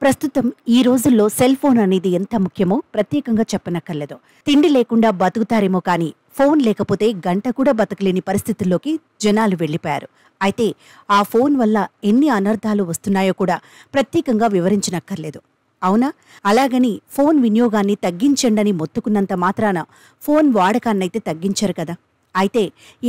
ప్రస్తుతం ఈ రోజుల్లో సెల్ ఫోన్ అనేది ఎంత ముఖ్యమో ప్రత్యేకంగా చెప్పనక్కర్లేదు. తిండి లేకుండా బతుకుతారేమో కానీ ఫోన్ లేకపోతే గంట కూడా బతకలేని పరిస్థితుల్లోకి జనాలు వెళ్లిపోయారు. అయితే ఆ ఫోన్ వల్ల ఎన్ని అనర్థాలు వస్తున్నాయో కూడా ప్రత్యేకంగా వివరించనక్కర్లేదు. అవునా? అలాగని ఫోన్ వినియోగాన్ని తగ్గించండని మొత్తుకున్నంత మాత్రాన ఫోన్ వాడకాన్నైతే తగ్గించరు కదా. అయితే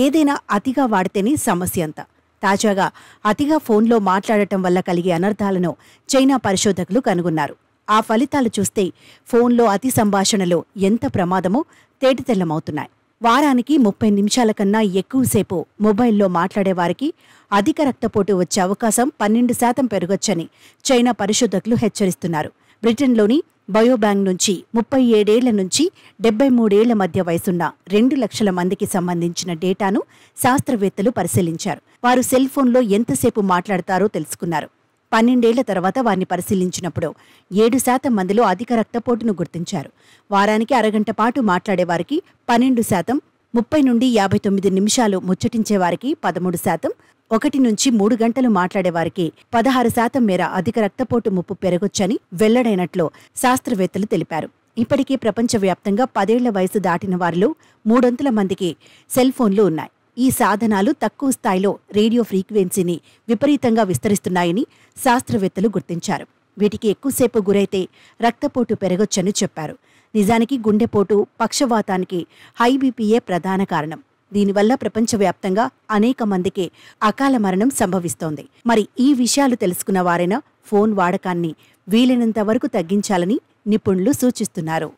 ఏదైనా అతిగా వాడితేనే సమస్య అంతా. తాజాగా అతిగా ఫోన్లో మాట్లాడటం వల్ల కలిగే అనర్థాలను చైనా పరిశోధకులు కనుగొన్నారు. ఆ ఫలితాలు చూస్తే ఫోన్లో అతి సంభాషణలో ఎంత ప్రమాదమో తేటితెల్లమవుతున్నాయి. వారానికి 30 నిమిషాల కన్నా ఎక్కువసేపు మొబైల్లో మాట్లాడేవారికి అధిక రక్తపోటు వచ్చే అవకాశం 12% పెరగొచ్చని చైనా పరిశోధకులు హెచ్చరిస్తున్నారు. బ్రిటన్లోని బయోబ్యాంక్ నుంచి 37 ఏళ్ల నుంచి 73 ఏళ్ల మధ్య వయసున్న 2 లక్షల మందికి సంబంధించిన డేటాను శాస్త్రవేత్తలు పరిశీలించారు. వారు సెల్ ఫోన్లో ఎంతసేపు మాట్లాడతారో తెలుసుకున్నారు. 12 ఏళ్ల తర్వాత వారిని పరిశీలించినప్పుడు 7% మందిలో అధిక రక్తపోటును గుర్తించారు. వారానికి అరగంట పాటు మాట్లాడేవారికి 12%, 30 నుండి 59 నిమిషాలు ముచ్చటించేవారికి 13%, 1 నుంచి 3 గంటలు మాట్లాడేవారికి 16% మేర అధిక రక్తపోటు ముప్పు పెరగొచ్చని వెల్లడైనట్లు శాస్త్రవేత్తలు తెలిపారు. ఇప్పటికే ప్రపంచవ్యాప్తంగా 10 ఏళ్ల వయసు దాటిన వారిలో 300 మందికి సెల్ ఫోన్లు ఉన్నాయి. ఈ సాధనాలు తక్కువ స్థాయిలో రేడియో ఫ్రీక్వెన్సీని విపరీతంగా విస్తరిస్తున్నాయని శాస్త్రవేత్తలు గుర్తించారు. వీటికి ఎక్కువసేపు గురైతే రక్తపోటు పెరగొచ్చని చెప్పారు. నిజానికి గుండెపోటు, పక్షవాతానికి హై బీపీయే ప్రధాన కారణం. దీనివల్ల ప్రపంచవ్యాప్తంగా అనేక మందికి అకాల మరణం సంభవిస్తోంది. మరి ఈ విషయాలు తెలుసుకున్న వారైనా ఫోన్ వాడకాన్ని వీలైనంత వరకు తగ్గించాలని నిపుణులు సూచిస్తున్నారు.